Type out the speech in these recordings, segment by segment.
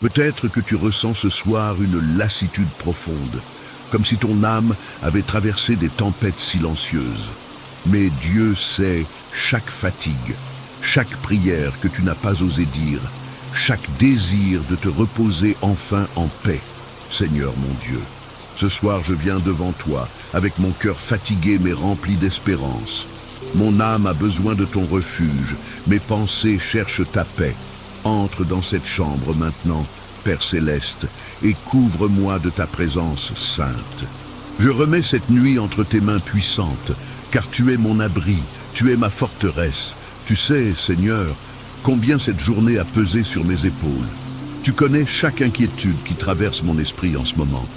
Peut-être que tu ressens ce soir une lassitude profonde, comme si ton âme avait traversé des tempêtes silencieuses. Mais Dieu sait chaque fatigue, chaque prière que tu n'as pas osé dire, chaque désir de te reposer enfin en paix. Seigneur mon Dieu, ce soir je viens devant toi, avec mon cœur fatigué mais rempli d'espérance. Mon âme a besoin de ton refuge, mes pensées cherchent ta paix. Entre dans cette chambre maintenant, Père Céleste, et couvre-moi de ta présence sainte. Je remets cette nuit entre tes mains puissantes, car tu es mon abri, tu es ma forteresse. Tu sais, Seigneur, combien cette journée a pesé sur mes épaules. Tu connais chaque inquiétude qui traverse mon esprit en ce moment.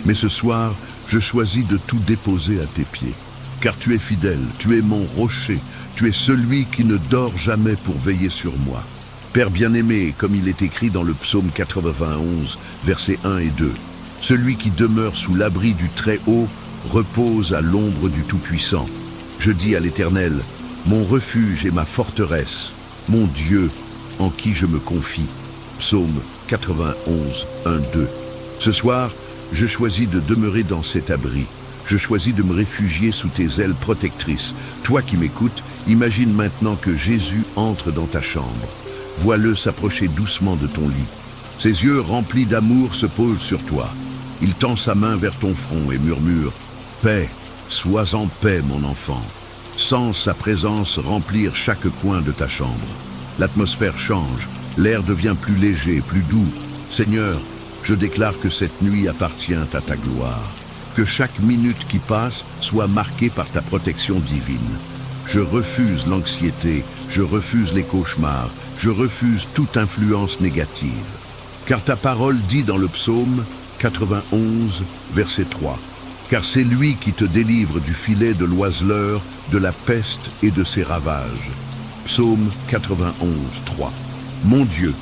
Mais ce soir, je choisis de tout déposer à tes pieds. Car tu es fidèle, tu es mon rocher, tu es celui qui ne dort jamais pour veiller sur moi. Père bien-aimé, comme il est écrit dans le psaume 91, versets 1 et 2, « Celui qui demeure sous l'abri du Très-Haut repose à l'ombre du Tout-Puissant. Je dis à l'Éternel, mon refuge et ma forteresse, mon Dieu en qui je me confie. » Psaume 91, 1, 2. Ce soir, je choisis de demeurer dans cet abri. Je choisis de me réfugier sous tes ailes protectrices. Toi qui m'écoutes, imagine maintenant que Jésus entre dans ta chambre. Vois-le s'approcher doucement de ton lit. Ses yeux remplis d'amour se posent sur toi. Il tend sa main vers ton front et murmure « Paix, sois en paix, mon enfant ». Sens sa présence remplir chaque coin de ta chambre. L'atmosphère change, l'air devient plus léger, plus doux. Seigneur, je déclare que cette nuit appartient à ta gloire. Que chaque minute qui passe soit marquée par ta protection divine. Je refuse l'anxiété, je refuse les cauchemars, je refuse toute influence négative. Car ta parole dit dans le psaume 91, verset 3, « Car c'est lui qui te délivre du filet de l'oiseleur, de la peste et de ses ravages. » Psaume 91, 3. Mon Dieu,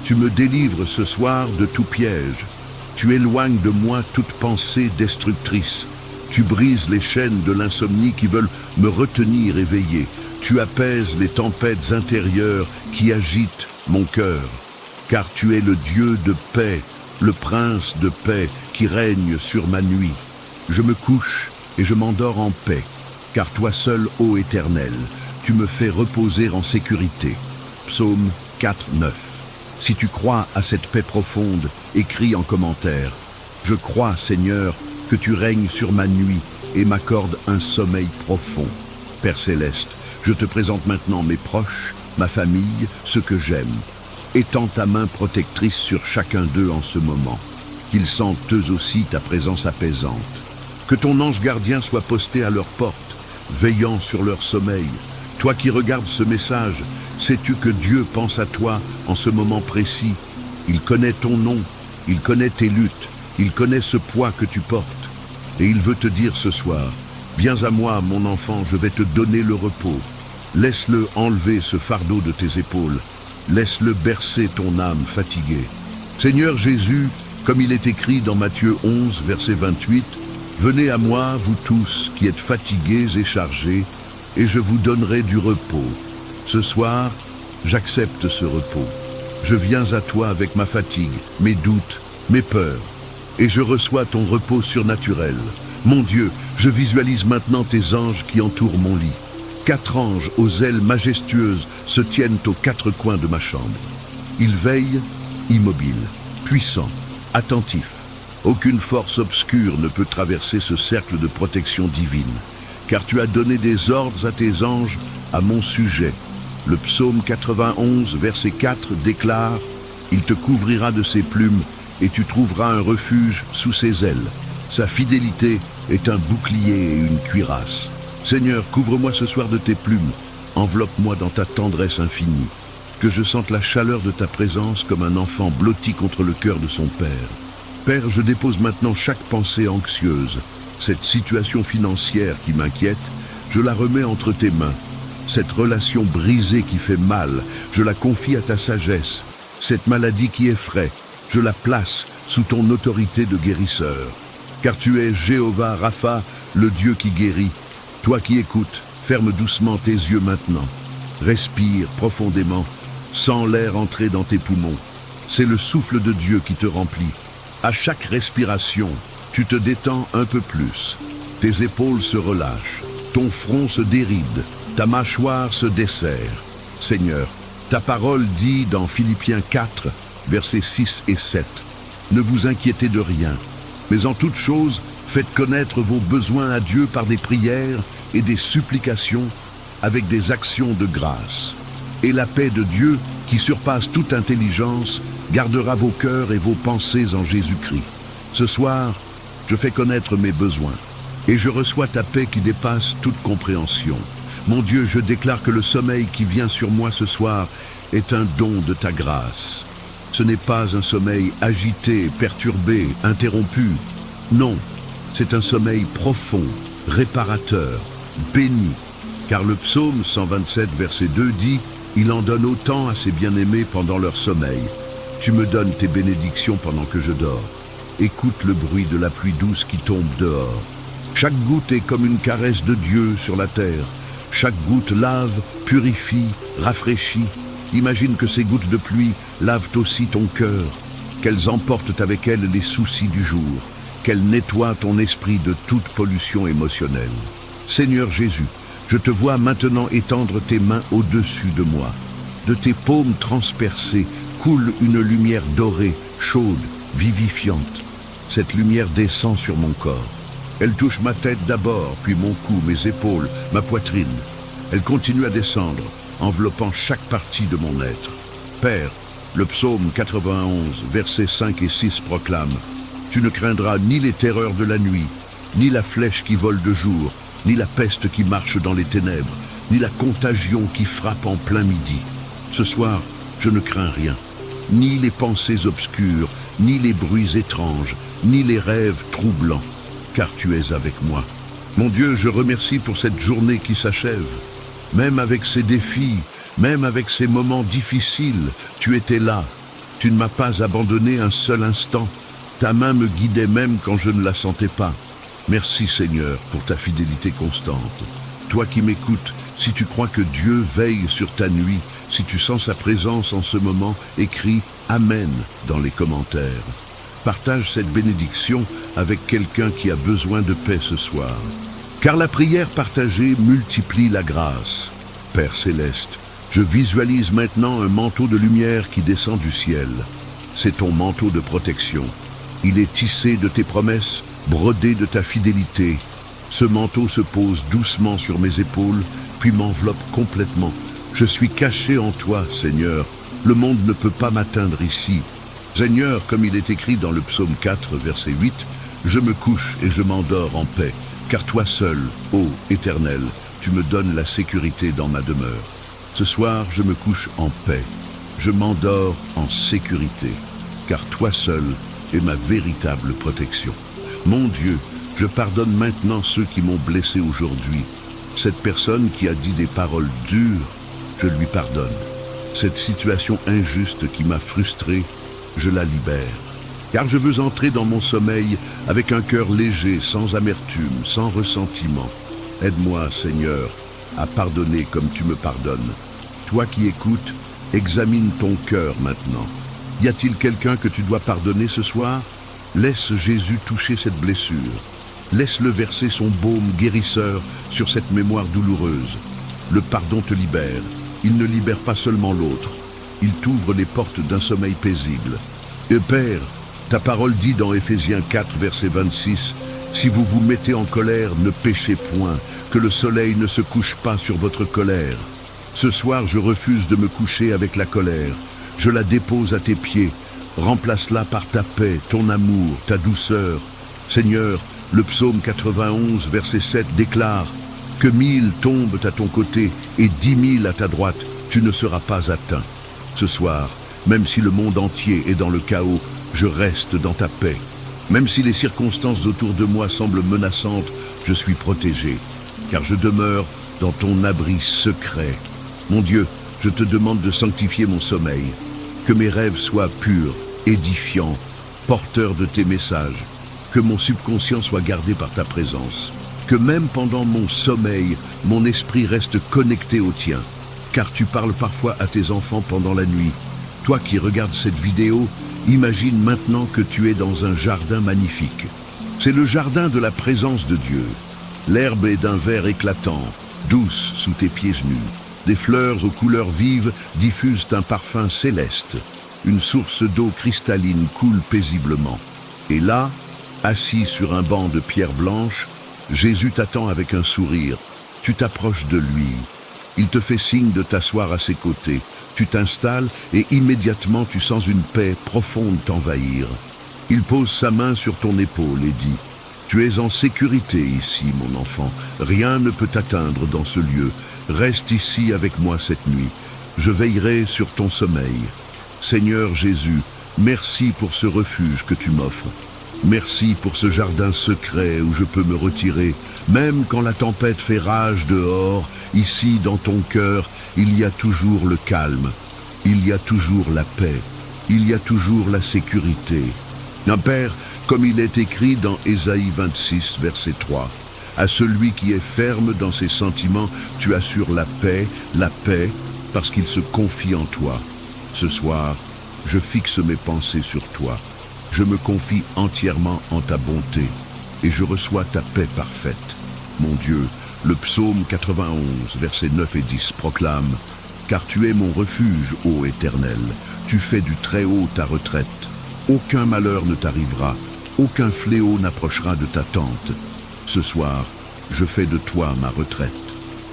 tu me délivres ce soir de tout piège. Tu éloignes de moi toute pensée destructrice. Tu brises les chaînes de l'insomnie qui veulent me retenir éveillé. Tu apaises les tempêtes intérieures qui agitent mon cœur. Car tu es le Dieu de paix, le Prince de paix qui règne sur ma nuit. Je me couche et je m'endors en paix, car toi seul, ô Éternel, tu me fais reposer en sécurité. Psaume 4, 9. Si tu crois à cette paix profonde, écris en commentaire. Je crois, Seigneur, que tu règnes sur ma nuit et m'accordes un sommeil profond. Père Céleste, je te présente maintenant mes proches, ma famille, ceux que j'aime. Étends ta main protectrice sur chacun d'eux en ce moment. Qu'ils sentent eux aussi ta présence apaisante. Que ton ange gardien soit posté à leur porte, veillant sur leur sommeil. Toi qui regardes ce message, sais-tu que Dieu pense à toi en ce moment précis? Il connaît ton nom, il connaît tes luttes, il connaît ce poids que tu portes. Et il veut te dire ce soir, viens à moi, mon enfant, je vais te donner le repos. Laisse-le enlever ce fardeau de tes épaules. Laisse-le bercer ton âme fatiguée. Seigneur Jésus, comme il est écrit dans Matthieu 11, verset 28, « Venez à moi, vous tous qui êtes fatigués et chargés, et je vous donnerai du repos. » Ce soir, j'accepte ce repos. Je viens à toi avec ma fatigue, mes doutes, mes peurs, et je reçois ton repos surnaturel. Mon Dieu, je visualise maintenant tes anges qui entourent mon lit. 4 anges aux ailes majestueuses se tiennent aux 4 coins de ma chambre. Ils veillent, immobiles, puissants, attentifs. Aucune force obscure ne peut traverser ce cercle de protection divine, car tu as donné des ordres à tes anges à mon sujet. Le psaume 91, verset 4 déclare « Il te couvrira de ses plumes et tu trouveras un refuge sous ses ailes. Sa fidélité est un bouclier et une cuirasse. » Seigneur, couvre-moi ce soir de tes plumes, enveloppe-moi dans ta tendresse infinie, que je sente la chaleur de ta présence comme un enfant blotti contre le cœur de son Père. Père, je dépose maintenant chaque pensée anxieuse. Cette situation financière qui m'inquiète, je la remets entre tes mains. Cette relation brisée qui fait mal, je la confie à ta sagesse. Cette maladie qui effraie, je la place sous ton autorité de guérisseur. Car tu es Jéhovah Rapha, le Dieu qui guérit. Toi qui écoutes, ferme doucement tes yeux maintenant. Respire profondément, sens l'air entrer dans tes poumons. c'est le souffle de Dieu qui te remplit. À chaque respiration, tu te détends un peu plus. Tes épaules se relâchent, ton front se déride, ta mâchoire se desserre. Seigneur, ta parole dit dans Philippiens 4, versets 6 et 7, « Ne vous inquiétez de rien, mais en toute chose, faites connaître vos besoins à Dieu par des prières et des supplications avec des actions de grâce. Et la paix de Dieu, qui surpasse toute intelligence, gardera vos cœurs et vos pensées en Jésus-Christ. Ce soir, je fais connaître mes besoins et je reçois ta paix qui dépasse toute compréhension. Mon Dieu, je déclare que le sommeil qui vient sur moi ce soir est un don de ta grâce. Ce n'est pas un sommeil agité, perturbé, interrompu. Non, c'est un sommeil profond, réparateur, béni. Car le psaume 127, verset 2 dit « Il en donne autant à ses bien-aimés pendant leur sommeil. Tu me donnes tes bénédictions pendant que je dors. Écoute le bruit de la pluie douce qui tombe dehors. Chaque goutte est comme une caresse de Dieu sur la terre. Chaque goutte lave, purifie, rafraîchit. Imagine que ces gouttes de pluie lavent aussi ton cœur, qu'elles emportent avec elles les soucis du jour, qu'elles nettoient ton esprit de toute pollution émotionnelle. Seigneur Jésus, je te vois maintenant étendre tes mains au-dessus de moi. De tes paumes transpercées coule une lumière dorée, chaude, vivifiante. Cette lumière descend sur mon corps. Elle touche ma tête d'abord, puis mon cou, mes épaules, ma poitrine. Elle continue à descendre, enveloppant chaque partie de mon être. Père, le psaume 91, versets 5 et 6 proclame « Tu ne craindras ni les terreurs de la nuit, ni la flèche qui vole de jour, ni la peste qui marche dans les ténèbres, ni la contagion qui frappe en plein midi. Ce soir, je ne crains rien, ni les pensées obscures, ni les bruits étranges, ni les rêves troublants, car tu es avec moi. Mon Dieu, je remercie pour cette journée qui s'achève. Même avec ces défis, même avec ces moments difficiles, tu étais là. Tu ne m'as pas abandonné un seul instant. Ta main me guidait même quand je ne la sentais pas. Merci Seigneur pour ta fidélité constante. Toi qui m'écoutes, si tu crois que Dieu veille sur ta nuit, si tu sens sa présence en ce moment, écris « Amen » dans les commentaires. Partage cette bénédiction avec quelqu'un qui a besoin de paix ce soir. Car la prière partagée multiplie la grâce. Père céleste, je visualise maintenant un manteau de lumière qui descend du ciel. C'est ton manteau de protection. Il est tissé de tes promesses, brodé de ta fidélité. Ce manteau se pose doucement sur mes épaules, puis m'enveloppe complètement. Je suis caché en toi, Seigneur. Le monde ne peut pas m'atteindre ici. Seigneur, comme il est écrit dans le psaume 4, verset 8, « Je me couche et je m'endors en paix, car toi seul, ô Éternel, tu me donnes la sécurité dans ma demeure. Ce soir, je me couche en paix, je m'endors en sécurité, car toi seul es ma véritable protection. Mon Dieu, je pardonne maintenant ceux qui m'ont blessé aujourd'hui. Cette personne qui a dit des paroles dures, je lui pardonne. Cette situation injuste qui m'a frustré, je la libère. Car je veux entrer dans mon sommeil avec un cœur léger, sans amertume, sans ressentiment. Aide-moi, Seigneur, à pardonner comme tu me pardonnes. Toi qui écoutes, examine ton cœur maintenant. Y a-t-il quelqu'un que tu dois pardonner ce soir? Laisse Jésus toucher cette blessure. Laisse-le verser son baume guérisseur sur cette mémoire douloureuse. Le pardon te libère. Il ne libère pas seulement l'autre. Il t'ouvre les portes d'un sommeil paisible. Et Père, ta parole dit dans Éphésiens 4, verset 26, « Si vous vous mettez en colère, ne péchez point, que le soleil ne se couche pas sur votre colère. » Ce soir, je refuse de me coucher avec la colère. Je la dépose à tes pieds. Remplace-la par ta paix, ton amour, ta douceur. Seigneur, le psaume 91, verset 7 déclare « Que 1000 tombent à ton côté et 10 000 à ta droite, tu ne seras pas atteint. » Ce soir, même si le monde entier est dans le chaos, je reste dans ta paix. Même si les circonstances autour de moi semblent menaçantes, je suis protégé, car je demeure dans ton abri secret. Mon Dieu, je te demande de sanctifier mon sommeil, que mes rêves soient purs, édifiants, porteurs de tes messages, que mon subconscient soit gardé par ta présence, que même pendant mon sommeil, mon esprit reste connecté au tien, car tu parles parfois à tes enfants pendant la nuit. Toi qui regardes cette vidéo, imagine maintenant que tu es dans un jardin magnifique. C'est le jardin de la présence de Dieu. L'herbe est d'un vert éclatant, douce sous tes pieds nus. Des fleurs aux couleurs vives diffusent un parfum céleste. Une source d'eau cristalline coule paisiblement. Et là, assis sur un banc de pierre blanche, Jésus t'attend avec un sourire. Tu t'approches de lui. Il te fait signe de t'asseoir à ses côtés. Tu t'installes et immédiatement tu sens une paix profonde t'envahir. Il pose sa main sur ton épaule et dit « Tu es en sécurité ici, mon enfant. Rien ne peut t'atteindre dans ce lieu. Reste ici avec moi cette nuit. Je veillerai sur ton sommeil. Seigneur Jésus, merci pour ce refuge que tu m'offres. Merci pour ce jardin secret où je peux me retirer. Même quand la tempête fait rage dehors, ici dans ton cœur, il y a toujours le calme. Il y a toujours la paix. Il y a toujours la sécurité. Un Père, comme il est écrit dans Ésaïe 26, verset 3, « À celui qui est ferme dans ses sentiments, tu assures la paix, parce qu'il se confie en toi. Ce soir, je fixe mes pensées sur toi. Je me confie entièrement en ta bonté et je reçois ta paix parfaite. Mon Dieu, le psaume 91, versets 9 et 10 proclame « Car tu es mon refuge, ô Éternel, tu fais du Très-Haut ta retraite. Aucun malheur ne t'arrivera, aucun fléau n'approchera de ta tente. Ce soir, je fais de toi ma retraite.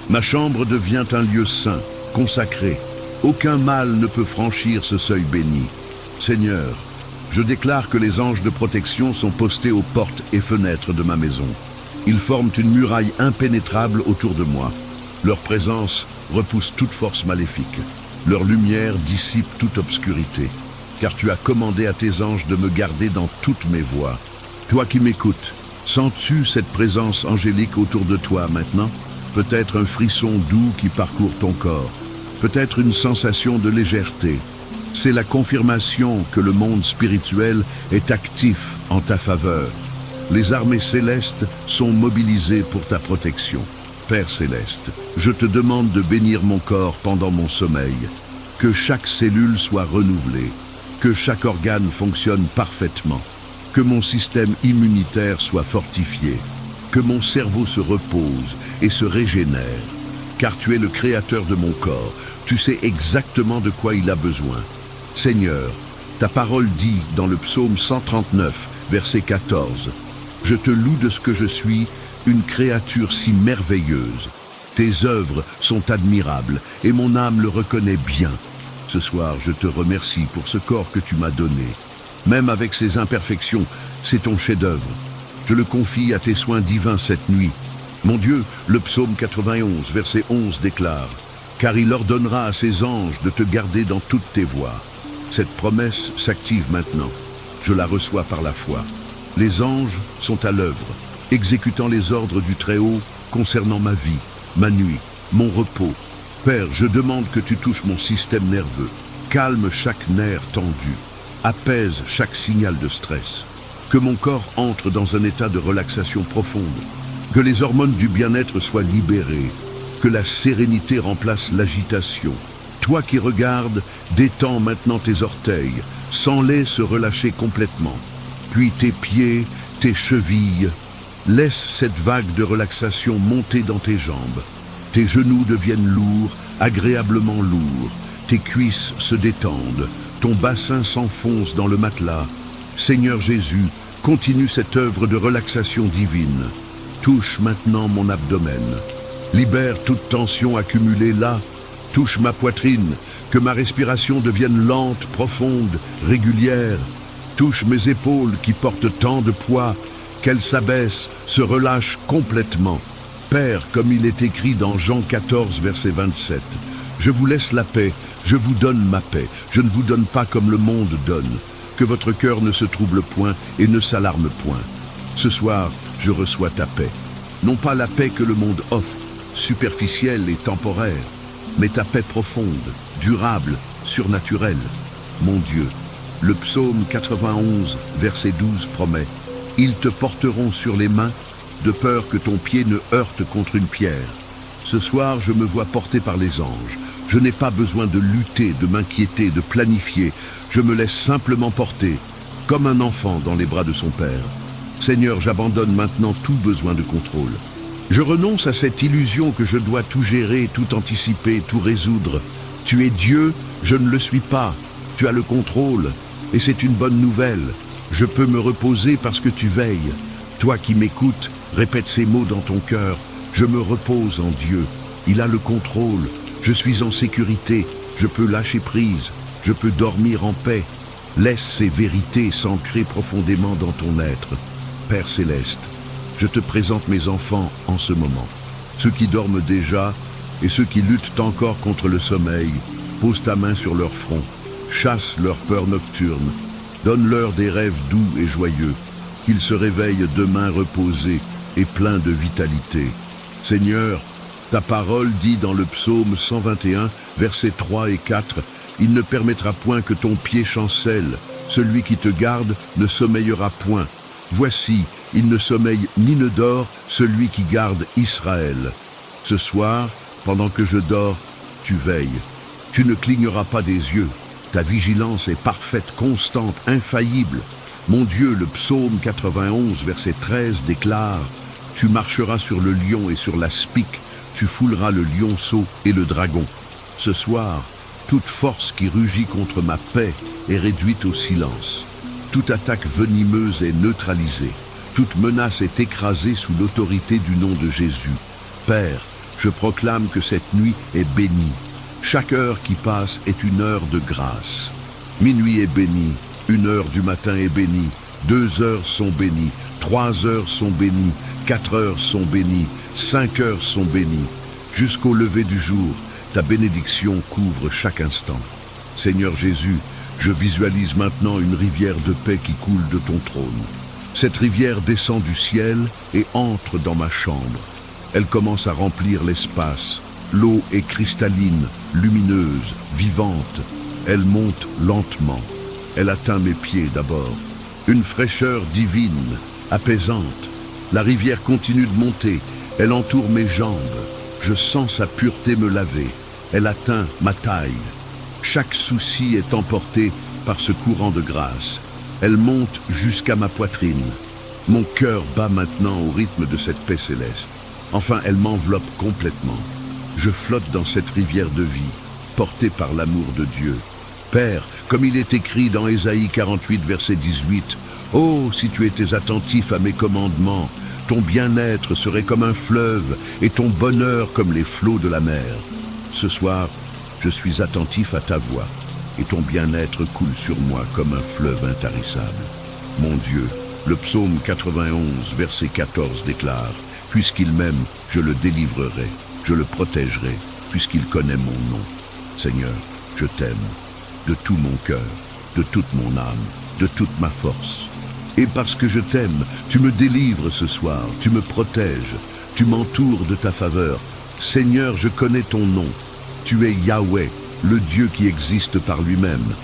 Ma chambre devient un lieu saint, consacré. Aucun mal ne peut franchir ce seuil béni. Seigneur, je déclare que les anges de protection sont postés aux portes et fenêtres de ma maison. Ils forment une muraille impénétrable autour de moi. Leur présence repousse toute force maléfique. Leur lumière dissipe toute obscurité. Car tu as commandé à tes anges de me garder dans toutes mes voies. Toi qui m'écoutes, sens-tu cette présence angélique autour de toi maintenant? Peut-être un frisson doux qui parcourt ton corps. Peut-être une sensation de légèreté. C'est la confirmation que le monde spirituel est actif en ta faveur. Les armées célestes sont mobilisées pour ta protection. Père céleste, je te demande de bénir mon corps pendant mon sommeil, que chaque cellule soit renouvelée, que chaque organe fonctionne parfaitement, que mon système immunitaire soit fortifié, que mon cerveau se repose et se régénère, car tu es le créateur de mon corps, tu sais exactement de quoi il a besoin. Seigneur, ta parole dit dans le psaume 139, verset 14, « Je te loue de ce que je suis, une créature si merveilleuse. Tes œuvres sont admirables et mon âme le reconnaît bien. Ce soir, je te remercie pour ce corps que tu m'as donné. Même avec ses imperfections, c'est ton chef-d'œuvre. Je le confie à tes soins divins cette nuit. Mon Dieu, le psaume 91, verset 11 déclare, « Car il ordonnera à ses anges de te garder dans toutes tes voies. » Cette promesse s'active maintenant. Je la reçois par la foi. Les anges sont à l'œuvre, exécutant les ordres du Très-Haut concernant ma vie, ma nuit, mon repos. Père, je demande que tu touches mon système nerveux, calme chaque nerf tendu, apaise chaque signal de stress, que mon corps entre dans un état de relaxation profonde, que les hormones du bien-être soient libérées, que la sérénité remplace l'agitation. Toi qui regardes, détends maintenant tes orteils, sens-les se relâcher complètement, puis tes pieds, tes chevilles. Laisse cette vague de relaxation monter dans tes jambes. Tes genoux deviennent lourds, agréablement lourds. Tes cuisses se détendent, ton bassin s'enfonce dans le matelas. Seigneur Jésus, continue cette œuvre de relaxation divine. Touche maintenant mon abdomen. Libère toute tension accumulée là. Touche ma poitrine, que ma respiration devienne lente, profonde, régulière. Touche mes épaules qui portent tant de poids, qu'elles s'abaissent, se relâchent complètement. Père, comme il est écrit dans Jean 14, verset 27, « Je vous laisse la paix, je vous donne ma paix, je ne vous donne pas comme le monde donne. Que votre cœur ne se trouble point et ne s'alarme point. Ce soir, je reçois ta paix. Non pas la paix que le monde offre, superficielle et temporaire, mais ta paix profonde, durable, surnaturelle. Mon Dieu, le psaume 91, verset 12 promet « Ils te porteront sur les mains, de peur que ton pied ne heurte contre une pierre. » Ce soir, je me vois porté par les anges, Je n'ai pas besoin de lutter, de m'inquiéter, de planifier. Je me laisse simplement porter, comme un enfant dans les bras de son père. Seigneur, j'abandonne maintenant tout besoin de contrôle. Je renonce à cette illusion que je dois tout gérer, tout anticiper, tout résoudre. Tu es Dieu, je ne le suis pas. Tu as le contrôle, et c'est une bonne nouvelle. Je peux me reposer parce que tu veilles. Toi qui m'écoutes, répète ces mots dans ton cœur. Je me repose en Dieu. Il a le contrôle. Je suis en sécurité. Je peux lâcher prise. Je peux dormir en paix. Laisse ces vérités s'ancrer profondément dans ton être. Père céleste, je te présente mes enfants en ce moment. Ceux qui dorment déjà et ceux qui luttent encore contre le sommeil. Pose ta main sur leur front. Chasse leur peur nocturne. Donne-leur des rêves doux et joyeux. Qu'ils se réveillent demain reposés et pleins de vitalité. Seigneur, ta parole dit dans le psaume 121, versets 3 et 4, « Il ne permettra point que ton pied chancelle. Celui qui te garde ne sommeillera point. Voici, il ne sommeille ni ne dort, celui qui garde Israël. Ce soir, pendant que je dors, tu veilles. Tu ne cligneras pas des yeux. Ta vigilance est parfaite, constante, infaillible. Mon Dieu, le psaume 91, verset 13 déclare « Tu marcheras sur le lion et sur l'aspic, tu fouleras le lionceau et le dragon. » Ce soir, toute force qui rugit contre ma paix est réduite au silence. Toute attaque venimeuse est neutralisée. Toute menace est écrasée sous l'autorité du nom de Jésus. Père, je proclame que cette nuit est bénie. Chaque heure qui passe est une heure de grâce. Minuit est béni, 1 heure du matin est bénie, 2 heures sont bénies, 3 heures sont bénies, 4 heures sont bénies, 5 heures sont bénies. Jusqu'au lever du jour, ta bénédiction couvre chaque instant. Seigneur Jésus, je visualise maintenant une rivière de paix qui coule de ton trône. Cette rivière descend du ciel et entre dans ma chambre. Elle commence à remplir l'espace. L'eau est cristalline, lumineuse, vivante. Elle monte lentement. Elle atteint mes pieds d'abord. Une fraîcheur divine, apaisante. La rivière continue de monter. Elle entoure mes jambes. Je sens sa pureté me laver. Elle atteint ma taille. Chaque souci est emporté par ce courant de grâce. Elle monte jusqu'à ma poitrine. Mon cœur bat maintenant au rythme de cette paix céleste. Enfin, elle m'enveloppe complètement. Je flotte dans cette rivière de vie, porté par l'amour de Dieu. Père, comme il est écrit dans Ésaïe 48, verset 18, « Oh, si tu étais attentif à mes commandements, ton bien-être serait comme un fleuve et ton bonheur comme les flots de la mer. » Ce soir, je suis attentif à ta voix et ton bien-être coule sur moi comme un fleuve intarissable. Mon Dieu, le psaume 91, verset 14 déclare, « Puisqu'il m'aime, je le délivrerai, je le protégerai, puisqu'il connaît mon nom. » Seigneur, je t'aime, de tout mon cœur, de toute mon âme, de toute ma force. Et parce que je t'aime, tu me délivres ce soir, tu me protèges, tu m'entoures de ta faveur. Seigneur, je connais ton nom. Tu es Yahweh, le Dieu qui existe par lui-même.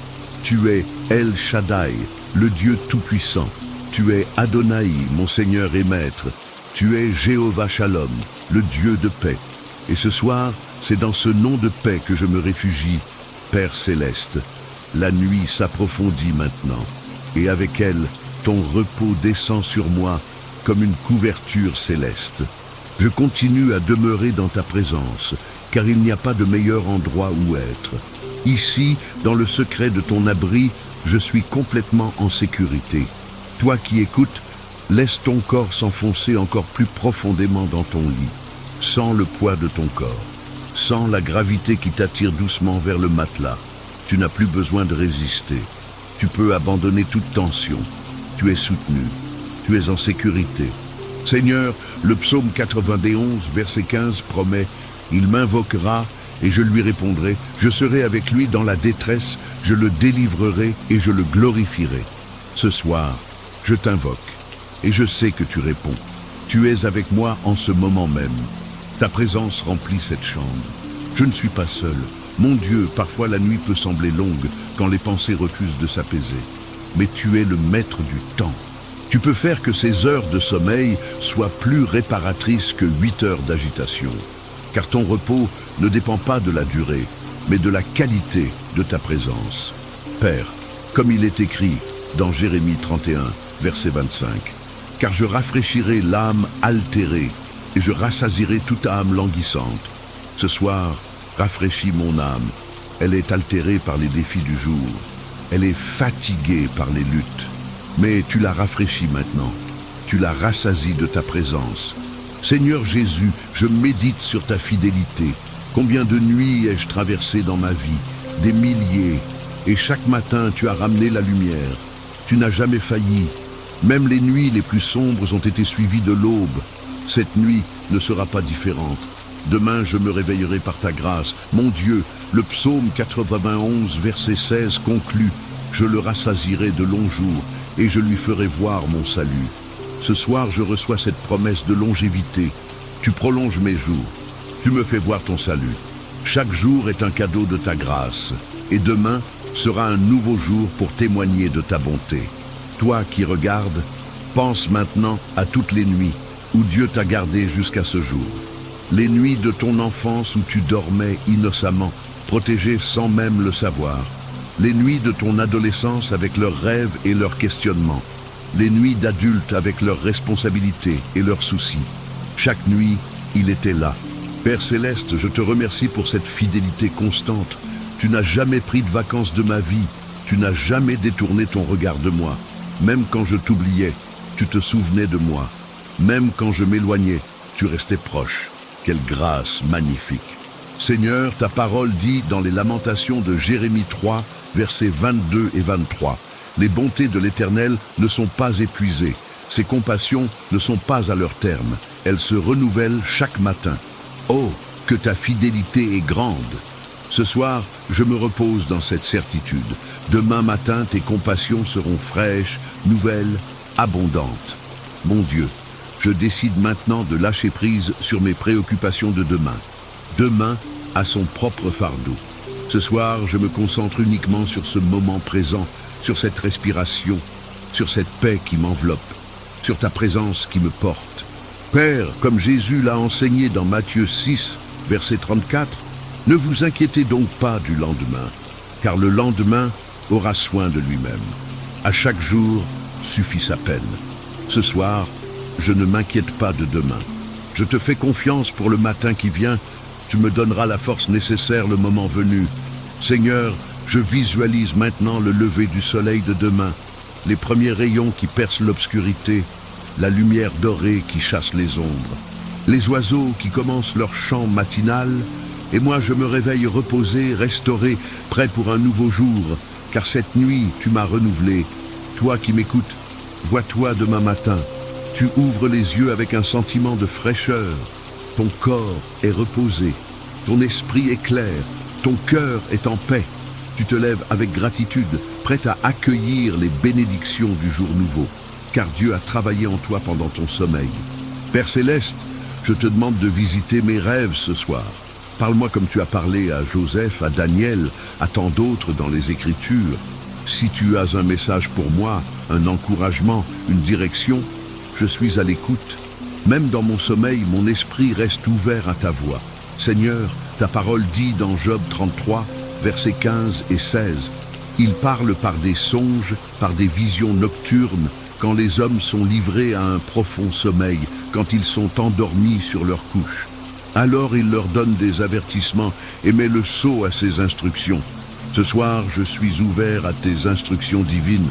Tu es El Shaddai, le Dieu tout-puissant. Tu es Adonai, mon Seigneur et Maître. Tu es Jéhovah Shalom, le Dieu de paix. Et ce soir, c'est dans ce nom de paix que je me réfugie, Père céleste. La nuit s'approfondit maintenant, et avec elle, ton repos descend sur moi comme une couverture céleste. Je continue à demeurer dans ta présence, car il n'y a pas de meilleur endroit où être. Ici, dans le secret de ton abri, je suis complètement en sécurité. Toi qui écoutes, laisse ton corps s'enfoncer encore plus profondément dans ton lit. Sens le poids de ton corps. Sens la gravité qui t'attire doucement vers le matelas. Tu n'as plus besoin de résister. Tu peux abandonner toute tension. Tu es soutenu. Tu es en sécurité. Seigneur, le psaume 91, verset 15 promet « Il m'invoquera et je lui répondrai. Je serai avec lui dans la détresse. Je le délivrerai et je le glorifierai. » Ce soir, je t'invoque et je sais que tu réponds. Tu es avec moi en ce moment même. Ta présence remplit cette chambre. Je ne suis pas seul. Mon Dieu, parfois la nuit peut sembler longue quand les pensées refusent de s'apaiser. Mais tu es le maître du temps. Tu peux faire que ces heures de sommeil soient plus réparatrices que 8 heures d'agitation. Car ton repos ne dépend pas de la durée. mais de la qualité de ta présence. Père, comme il est écrit dans Jérémie 31, verset 25, « Car je rafraîchirai l'âme altérée et je rassasierai toute âme languissante. » Ce soir, rafraîchis mon âme. Elle est altérée par les défis du jour. Elle est fatiguée par les luttes. Mais tu la rafraîchis maintenant. Tu la rassasies de ta présence. Seigneur Jésus, je médite sur ta fidélité. Combien de nuits ai-je traversé dans ma vie? Des milliers. Et chaque matin, tu as ramené la lumière. Tu n'as jamais failli. Même les nuits les plus sombres ont été suivies de l'aube. Cette nuit ne sera pas différente. Demain, je me réveillerai par ta grâce. Mon Dieu, le psaume 91, verset 16 conclut « Je le rassasierai de longs jours et je lui ferai voir mon salut. » Ce soir, je reçois cette promesse de longévité. Tu prolonges mes jours. Tu me fais voir ton salut. Chaque jour est un cadeau de ta grâce. Et demain sera un nouveau jour pour témoigner de ta bonté. Toi qui regardes, pense maintenant à toutes les nuits où Dieu t'a gardé jusqu'à ce jour. Les nuits de ton enfance où tu dormais innocemment, protégé sans même le savoir. Les nuits de ton adolescence avec leurs rêves et leurs questionnements. Les nuits d'adultes avec leurs responsabilités et leurs soucis. Chaque nuit, il était là. Père Céleste, je te remercie pour cette fidélité constante. Tu n'as jamais pris de vacances de ma vie. Tu n'as jamais détourné ton regard de moi. Même quand je t'oubliais, tu te souvenais de moi. Même quand je m'éloignais, tu restais proche. Quelle grâce magnifique. Seigneur, ta parole dit dans les Lamentations de Jérémie 3, versets 22 et 23, « Les bontés de l'Éternel ne sont pas épuisées, ses compassions ne sont pas à leur terme, elles se renouvellent chaque matin. Oh, que ta fidélité est grande !» Ce soir, je me repose dans cette certitude. Demain matin, tes compassions seront fraîches, nouvelles, abondantes. Mon Dieu, je décide maintenant de lâcher prise sur mes préoccupations de demain. Demain a son propre fardeau. Ce soir, je me concentre uniquement sur ce moment présent, sur cette respiration, sur cette paix qui m'enveloppe, sur ta présence qui me porte. Père, comme Jésus l'a enseigné dans Matthieu 6, verset 34, ne vous inquiétez donc pas du lendemain, car le lendemain aura soin de lui-même. À chaque jour suffit sa peine. Ce soir, je ne m'inquiète pas de demain. Je te fais confiance pour le matin qui vient. Tu me donneras la force nécessaire le moment venu. Seigneur, je visualise maintenant le lever du soleil de demain, les premiers rayons qui percent l'obscurité, la lumière dorée qui chasse les ombres, les oiseaux qui commencent leur chant matinal, et moi je me réveille reposé, restauré, prêt pour un nouveau jour, car cette nuit tu m'as renouvelé. Toi qui m'écoutes, vois-toi demain matin. Tu ouvres les yeux avec un sentiment de fraîcheur. Ton corps est reposé, ton esprit est clair, ton cœur est en paix. Tu te lèves avec gratitude, prêt à accueillir les bénédictions du jour nouveau, car Dieu a travaillé en toi pendant ton sommeil. Père Céleste, je te demande de visiter mes rêves ce soir. Parle-moi comme tu as parlé à Joseph, à Daniel, à tant d'autres dans les Écritures. Si tu as un message pour moi, un encouragement, une direction, je suis à l'écoute. Même dans mon sommeil, mon esprit reste ouvert à ta voix. Seigneur, ta parole dit dans Job 33, versets 15 et 16, « Il parle par des songes, par des visions nocturnes, quand les hommes sont livrés à un profond sommeil, quand ils sont endormis sur leur couche. Alors il leur donne des avertissements et met le sceau à ses instructions. Ce soir, je suis ouvert à tes instructions divines,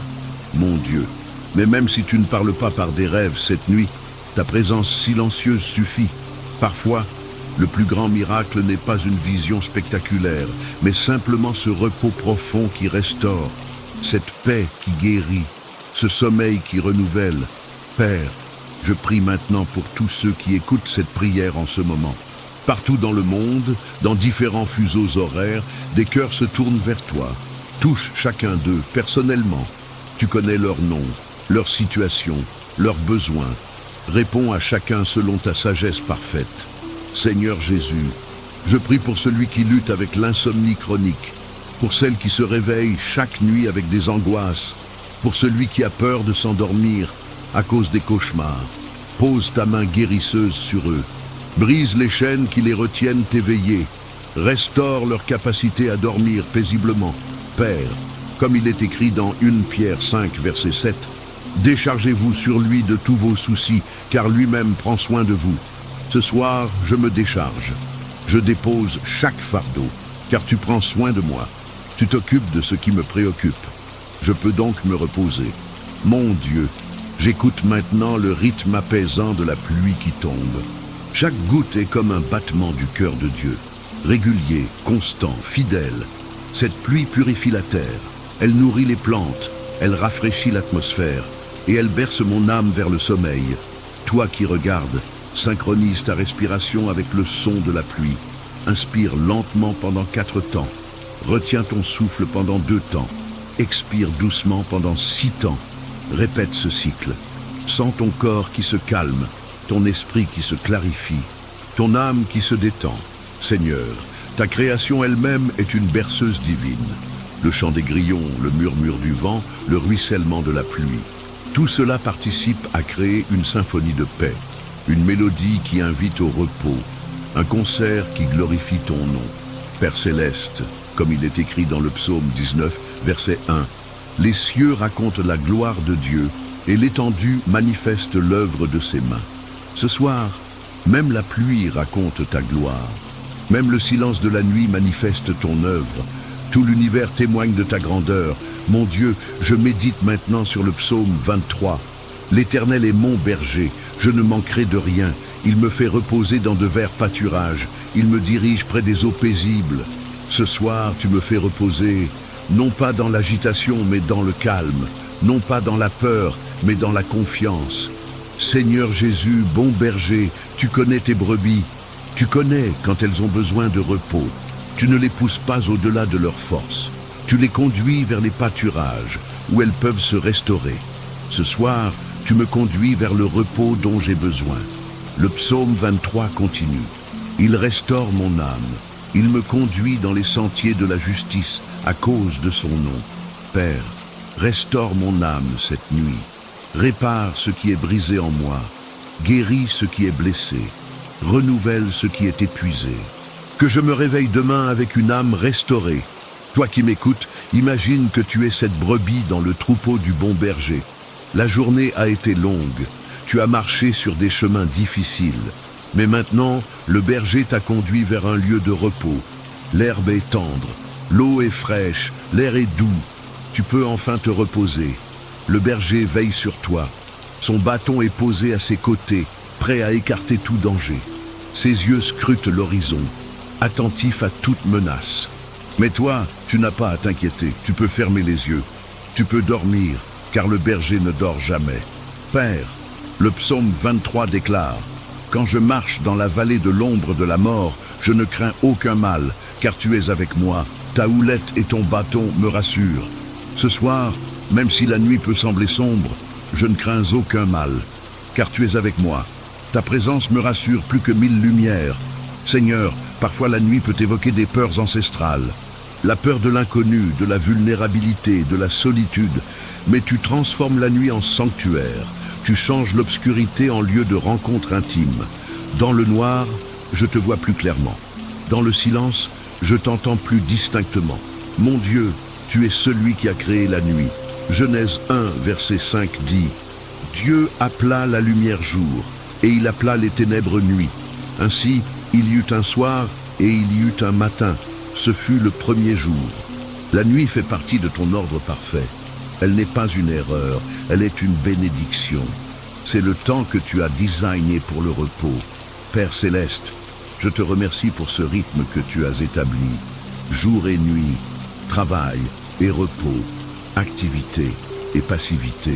mon Dieu. Mais même si tu ne parles pas par des rêves cette nuit, ta présence silencieuse suffit. Parfois, le plus grand miracle n'est pas une vision spectaculaire, mais simplement ce repos profond qui restaure, cette paix qui guérit, ce sommeil qui renouvelle. Père, je prie maintenant pour tous ceux qui écoutent cette prière en ce moment. Partout dans le monde, dans différents fuseaux horaires, des cœurs se tournent vers toi. Touche chacun d'eux personnellement. Tu connais leur nom, leur situation, leurs besoins. Réponds à chacun selon ta sagesse parfaite. Seigneur Jésus, je prie pour celui qui lutte avec l'insomnie chronique, pour celle qui se réveille chaque nuit avec des angoisses, pour celui qui a peur de s'endormir à cause des cauchemars. Pose ta main guérisseuse sur eux. Brise les chaînes qui les retiennent éveillés. Restaure leur capacité à dormir paisiblement. Père, comme il est écrit dans 1 Pierre 5, verset 7, déchargez-vous sur lui de tous vos soucis, car lui-même prend soin de vous. Ce soir, je me décharge. Je dépose chaque fardeau, car tu prends soin de moi. Tu t'occupes de ce qui me préoccupe. Je peux donc me reposer. Mon Dieu, j'écoute maintenant le rythme apaisant de la pluie qui tombe. Chaque goutte est comme un battement du cœur de Dieu. Régulier, constant, fidèle. Cette pluie purifie la terre. Elle nourrit les plantes. Elle rafraîchit l'atmosphère. Et elle berce mon âme vers le sommeil. Toi qui regardes, synchronise ta respiration avec le son de la pluie. Inspire lentement pendant 4 temps. Retiens ton souffle pendant 2 temps. Expire doucement pendant 6 temps. Répète ce cycle. Sens ton corps qui se calme, ton esprit qui se clarifie, ton âme qui se détend. Seigneur, ta création elle-même est une berceuse divine. Le chant des grillons, le murmure du vent, le ruissellement de la pluie. Tout cela participe à créer une symphonie de paix, une mélodie qui invite au repos, un concert qui glorifie ton nom. Père céleste, comme il est écrit dans le psaume 19, verset 1, les cieux racontent la gloire de Dieu et l'étendue manifeste l'œuvre de ses mains. Ce soir, même la pluie raconte ta gloire. Même le silence de la nuit manifeste ton œuvre. Tout l'univers témoigne de ta grandeur. Mon Dieu, je médite maintenant sur le psaume 23. L'Éternel est mon berger, je ne manquerai de rien. Il me fait reposer dans de verts pâturages. Il me dirige près des eaux paisibles. Ce soir, tu me fais reposer, non pas dans l'agitation, mais dans le calme. Non pas dans la peur, mais dans la confiance. Seigneur Jésus, bon berger, tu connais tes brebis. Tu connais quand elles ont besoin de repos. Tu ne les pousses pas au-delà de leur force. Tu les conduis vers les pâturages, où elles peuvent se restaurer. Ce soir, tu me conduis vers le repos dont j'ai besoin. Le psaume 23 continue. Il restaure mon âme. Il me conduit dans les sentiers de la justice à cause de son nom. Père, restaure mon âme cette nuit. Répare ce qui est brisé en moi. Guéris ce qui est blessé. Renouvelle ce qui est épuisé. Que je me réveille demain avec une âme restaurée. Toi qui m'écoutes, imagine que tu es cette brebis dans le troupeau du bon berger. La journée a été longue. Tu as marché sur des chemins difficiles. Mais maintenant, le berger t'a conduit vers un lieu de repos. L'herbe est tendre, l'eau est fraîche, l'air est doux. Tu peux enfin te reposer. Le berger veille sur toi. Son bâton est posé à ses côtés, prêt à écarter tout danger. Ses yeux scrutent l'horizon, attentifs à toute menace. Mais toi, tu n'as pas à t'inquiéter. Tu peux fermer les yeux. Tu peux dormir, car le berger ne dort jamais. Père, le psaume 23 déclare: quand je marche dans la vallée de l'ombre de la mort, je ne crains aucun mal, car tu es avec moi. Ta houlette et ton bâton me rassurent. Ce soir, même si la nuit peut sembler sombre, je ne crains aucun mal, car tu es avec moi. Ta présence me rassure plus que 1000 lumières. Seigneur, parfois la nuit peut évoquer des peurs ancestrales. La peur de l'inconnu, de la vulnérabilité, de la solitude. Mais tu transformes la nuit en sanctuaire. Tu changes l'obscurité en lieu de rencontre intime. Dans le noir, je te vois plus clairement. Dans le silence, je t'entends plus distinctement. Mon Dieu, tu es celui qui a créé la nuit. Genèse 1, verset 5 dit: Dieu appela la lumière jour, et il appela les ténèbres nuit. Ainsi, il y eut un soir, et il y eut un matin. Ce fut le premier jour. La nuit fait partie de ton ordre parfait. Elle n'est pas une erreur, elle est une bénédiction. C'est le temps que tu as designé pour le repos. Père céleste, je te remercie pour ce rythme que tu as établi. Jour et nuit, travail et repos, activité et passivité.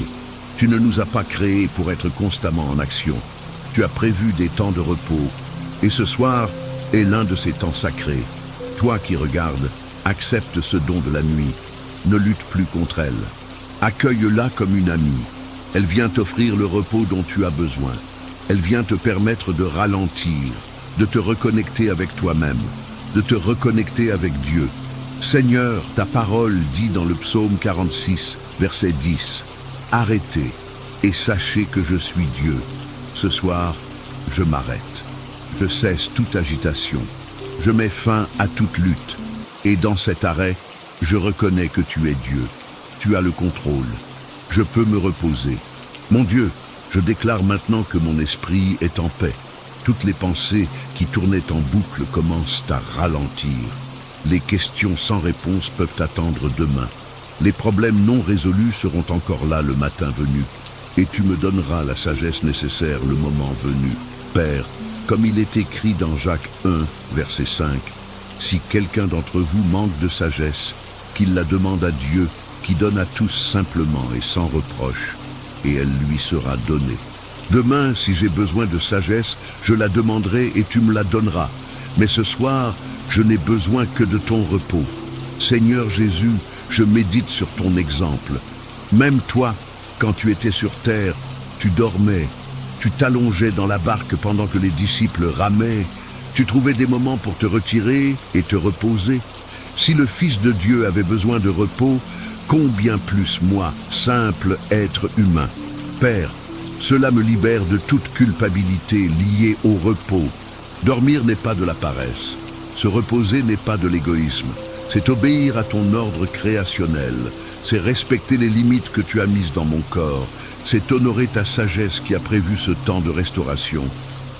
Tu ne nous as pas créés pour être constamment en action. Tu as prévu des temps de repos. Et ce soir est l'un de ces temps sacrés. Toi qui regardes, accepte ce don de la nuit. Ne lutte plus contre elle. Accueille-la comme une amie. Elle vient t'offrir le repos dont tu as besoin. Elle vient te permettre de ralentir, de te reconnecter avec toi-même, de te reconnecter avec Dieu. Seigneur, ta parole dit dans le psaume 46, verset 10, « Arrêtez et sachez que je suis Dieu. Ce soir, je m'arrête. Je cesse toute agitation. je mets fin à toute lutte. Et dans cet arrêt, je reconnais que tu es Dieu. Tu as le contrôle. Je peux me reposer. Mon Dieu, je déclare maintenant que mon esprit est en paix. Toutes les pensées qui tournaient en boucle commencent à ralentir. Les questions sans réponse peuvent attendre demain. Les problèmes non résolus seront encore là le matin venu. Et tu me donneras la sagesse nécessaire le moment venu. Père, comme il est écrit dans Jacques 1, verset 5, « Si quelqu'un d'entre vous manque de sagesse, qu'il la demande à Dieu, qui donne à tous simplement et sans reproche, et elle lui sera donnée. » Demain, si j'ai besoin de sagesse, je la demanderai et tu me la donneras. Mais ce soir, je n'ai besoin que de ton repos. Seigneur Jésus, je médite sur ton exemple. Même toi, quand tu étais sur terre, tu dormais, tu t'allongeais dans la barque pendant que les disciples ramaient, tu trouvais des moments pour te retirer et te reposer. Si le Fils de Dieu avait besoin de repos, combien plus moi, simple être humain. Père, cela me libère de toute culpabilité liée au repos. Dormir n'est pas de la paresse. Se reposer n'est pas de l'égoïsme. C'est obéir à ton ordre créationnel. C'est respecter les limites que tu as mises dans mon corps. C'est honorer ta sagesse qui a prévu ce temps de restauration.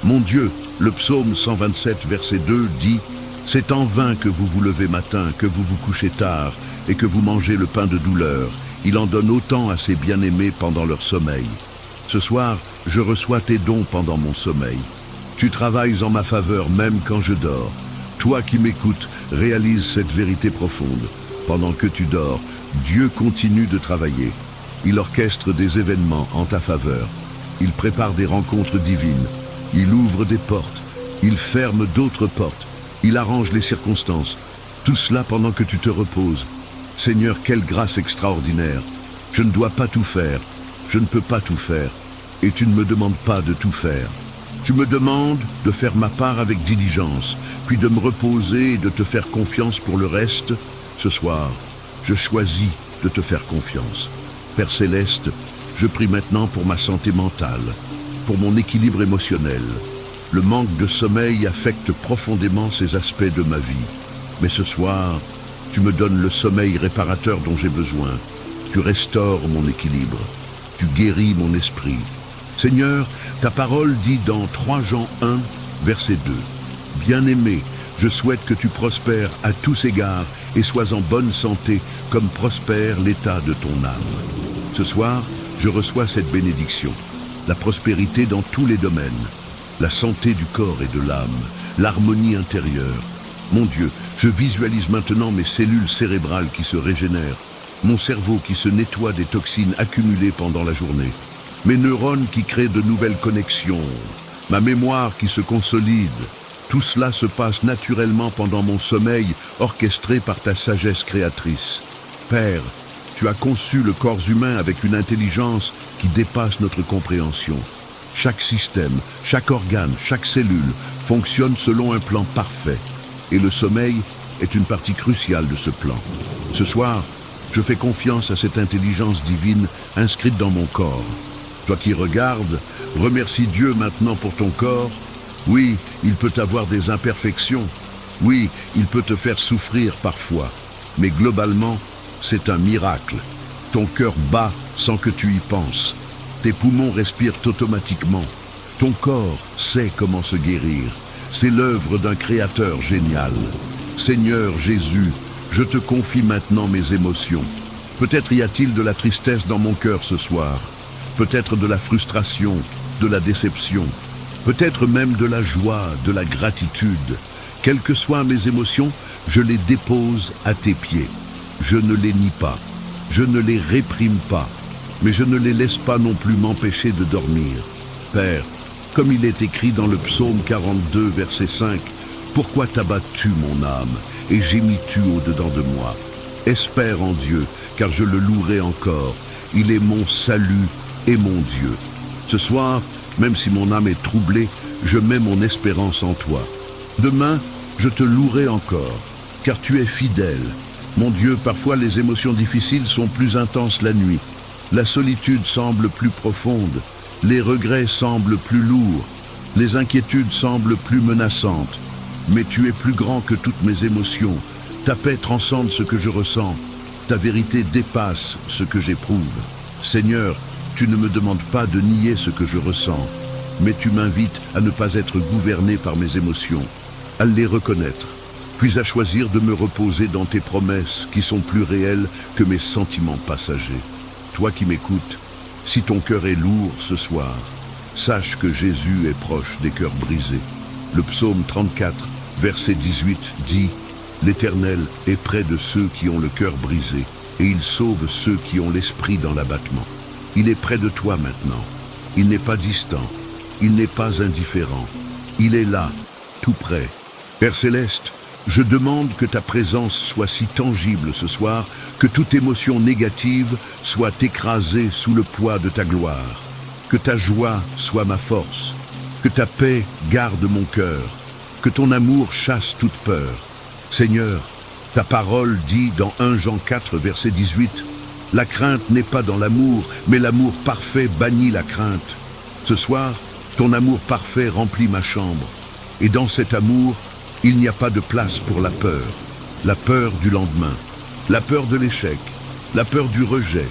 Mon Dieu, le psaume 127, verset 2 dit « C'est en vain que vous vous levez matin, que vous vous couchez tard, et que vous mangez le pain de douleur. Il en donne autant à ses bien-aimés pendant leur sommeil. » Ce soir, je reçois tes dons pendant mon sommeil. Tu travailles en ma faveur même quand je dors. Toi qui m'écoutes, réalise cette vérité profonde. Pendant que tu dors, Dieu continue de travailler. Il orchestre des événements en ta faveur. Il prépare des rencontres divines. Il ouvre des portes. Il ferme d'autres portes. Il arrange les circonstances. Tout cela pendant que tu te reposes. Seigneur, quelle grâce extraordinaire. Je ne dois pas tout faire. Je ne peux pas tout faire. Et tu ne me demandes pas de tout faire. Tu me demandes de faire ma part avec diligence, puis de me reposer et de te faire confiance pour le reste. Ce soir, je choisis de te faire confiance. Père Céleste, je prie maintenant pour ma santé mentale, pour mon équilibre émotionnel. Le manque de sommeil affecte profondément ces aspects de ma vie. Mais ce soir, tu me donnes le sommeil réparateur dont j'ai besoin. Tu restaures mon équilibre. Tu guéris mon esprit. Seigneur, ta parole dit dans 3 Jean 1, verset 2. Bien-aimé, je souhaite que tu prospères à tous égards et sois en bonne santé comme prospère l'état de ton âme. Ce soir, je reçois cette bénédiction. La prospérité dans tous les domaines. La santé du corps et de l'âme. L'harmonie intérieure. Mon Dieu, je visualise maintenant mes cellules cérébrales qui se régénèrent. Mon cerveau qui se nettoie des toxines accumulées pendant la journée. Mes neurones qui créent de nouvelles connexions. Ma mémoire qui se consolide. Tout cela se passe naturellement pendant mon sommeil, orchestré par ta sagesse créatrice. Père, tu as conçu le corps humain avec une intelligence qui dépasse notre compréhension. Chaque système, chaque organe, chaque cellule fonctionne selon un plan parfait. Et le sommeil est une partie cruciale de ce plan. Ce soir, je fais confiance à cette intelligence divine inscrite dans mon corps. Toi qui regardes, remercie Dieu maintenant pour ton corps. Oui, il peut avoir des imperfections. Oui, il peut te faire souffrir parfois. Mais globalement, c'est un miracle. Ton cœur bat sans que tu y penses. Tes poumons respirent automatiquement. Ton corps sait comment se guérir. C'est l'œuvre d'un créateur génial. Seigneur Jésus, je te confie maintenant mes émotions. Peut-être y a-t-il de la tristesse dans mon cœur ce soir. Peut-être de la frustration, de la déception. Peut-être même de la joie, de la gratitude. Quelles que soient mes émotions, je les dépose à tes pieds. Je ne les nie pas. Je ne les réprime pas. Mais je ne les laisse pas non plus m'empêcher de dormir. Père, comme il est écrit dans le psaume 42, verset 5, « Pourquoi t'abattes-tu, mon âme, et gémis-tu au-dedans de moi? Espère en Dieu, car je le louerai encore. Il est mon salut et mon Dieu. » Ce soir, même si mon âme est troublée, je mets mon espérance en toi. Demain, je te louerai encore, car tu es fidèle. Mon Dieu, parfois les émotions difficiles sont plus intenses la nuit. La solitude semble plus profonde. Les regrets semblent plus lourds. Les inquiétudes semblent plus menaçantes. Mais tu es plus grand que toutes mes émotions. Ta paix transcende ce que je ressens. Ta vérité dépasse ce que j'éprouve. Seigneur, tu ne me demandes pas de nier ce que je ressens, mais tu m'invites à ne pas être gouverné par mes émotions, à les reconnaître, puis à choisir de me reposer dans tes promesses qui sont plus réelles que mes sentiments passagers. Toi qui m'écoutes, si ton cœur est lourd ce soir, sache que Jésus est proche des cœurs brisés. Le psaume 34, verset 18 dit « L'Éternel est près de ceux qui ont le cœur brisé, et il sauve ceux qui ont l'esprit dans l'abattement. » Il est près de toi maintenant. Il n'est pas distant. Il n'est pas indifférent. Il est là, tout près. Père Céleste, je demande que ta présence soit si tangible ce soir que toute émotion négative soit écrasée sous le poids de ta gloire. Que ta joie soit ma force. Que ta paix garde mon cœur. Que ton amour chasse toute peur. Seigneur, ta parole dit dans 1 Jean 4, verset 18, « La crainte n'est pas dans l'amour, mais l'amour parfait bannit la crainte. » Ce soir, ton amour parfait remplit ma chambre. Et dans cet amour, il n'y a pas de place pour la peur du lendemain, la peur de l'échec, la peur du rejet.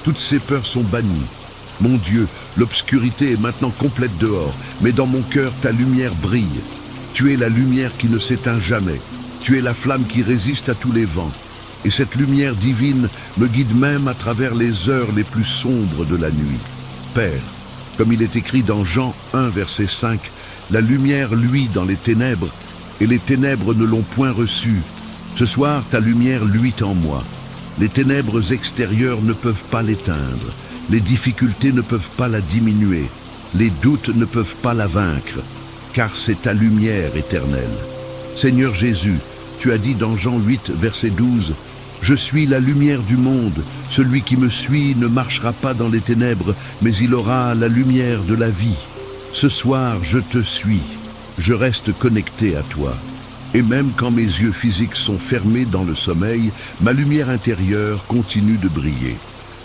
Toutes ces peurs sont bannies. Mon Dieu, l'obscurité est maintenant complète dehors, mais dans mon cœur, ta lumière brille. Tu es la lumière qui ne s'éteint jamais. Tu es la flamme qui résiste à tous les vents. Et cette lumière divine me guide même à travers les heures les plus sombres de la nuit. Père, comme il est écrit dans Jean 1, verset 5, « La lumière luit dans les ténèbres, et les ténèbres ne l'ont point reçue. Ce soir, ta lumière luit en moi. Les ténèbres extérieures ne peuvent pas l'éteindre. Les difficultés ne peuvent pas la diminuer. Les doutes ne peuvent pas la vaincre, car c'est ta lumière éternelle. Seigneur Jésus, tu as dit dans Jean 8, verset 12, « Je suis la lumière du monde. Celui qui me suit ne marchera pas dans les ténèbres, mais il aura la lumière de la vie. » Ce soir, je te suis. Je reste connecté à toi. Et même quand mes yeux physiques sont fermés dans le sommeil, ma lumière intérieure continue de briller.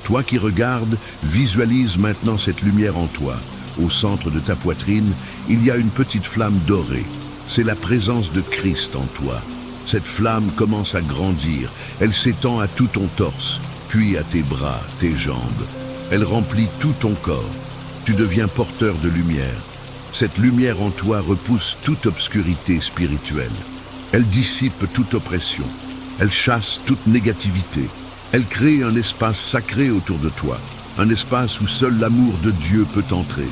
Toi qui regardes, visualise maintenant cette lumière en toi. Au centre de ta poitrine, il y a une petite flamme dorée. C'est la présence de Christ en toi. Cette flamme commence à grandir. Elle s'étend à tout ton torse, puis à tes bras, tes jambes. Elle remplit tout ton corps. Tu deviens porteur de lumière. Cette lumière en toi repousse toute obscurité spirituelle. Elle dissipe toute oppression. Elle chasse toute négativité. Elle crée un espace sacré autour de toi. Un espace où seul l'amour de Dieu peut entrer.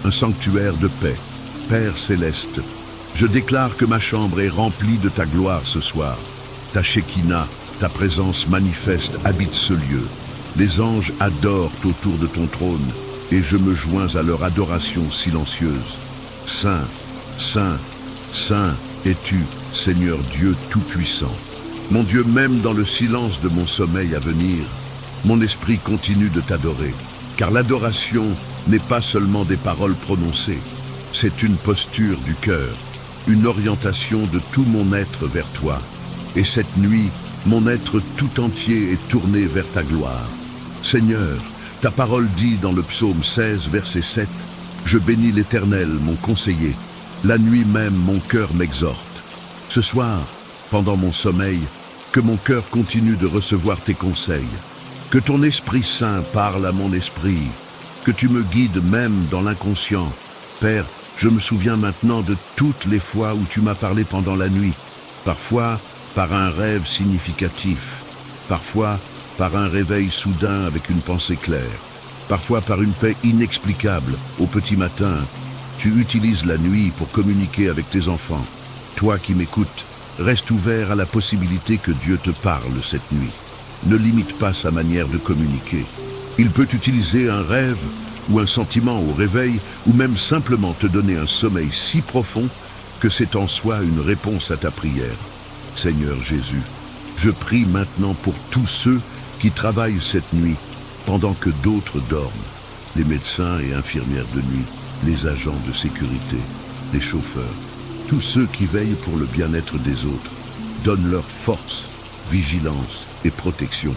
Un sanctuaire de paix. Père céleste, je déclare que ma chambre est remplie de ta gloire ce soir. Ta Shekinah, ta présence manifeste, habite ce lieu. Les anges adorent autour de ton trône, et je me joins à leur adoration silencieuse. Saint, Saint, Saint es-tu, Seigneur Dieu Tout-Puissant. Mon Dieu, même dans le silence de mon sommeil à venir, mon esprit continue de t'adorer, car l'adoration n'est pas seulement des paroles prononcées, c'est une posture du cœur, une orientation de tout mon être vers toi. Et cette nuit, mon être tout entier est tourné vers ta gloire. Seigneur, ta parole dit dans le psaume 16, verset 7, « Je bénis l'Éternel, mon conseiller. La nuit même, mon cœur m'exhorte. » Ce soir, pendant mon sommeil, que mon cœur continue de recevoir tes conseils. Que ton Esprit Saint parle à mon esprit. Que tu me guides même dans l'inconscient. Père, je me souviens maintenant de toutes les fois où tu m'as parlé pendant la nuit. Parfois, par un rêve significatif. Parfois, par un réveil soudain avec une pensée claire. Parfois par une paix inexplicable au petit matin. Tu utilises la nuit pour communiquer avec tes enfants. Toi qui m'écoutes, reste ouvert à la possibilité que Dieu te parle cette nuit. Ne limite pas sa manière de communiquer. Il peut utiliser un rêve ou un sentiment au réveil, ou même simplement te donner un sommeil si profond que c'est en soi une réponse à ta prière. Seigneur Jésus, je prie maintenant pour tous ceux qui travaillent cette nuit pendant que d'autres dorment, les médecins et infirmières de nuit, les agents de sécurité, les chauffeurs, tous ceux qui veillent pour le bien-être des autres. Donne leur force, vigilance et protection.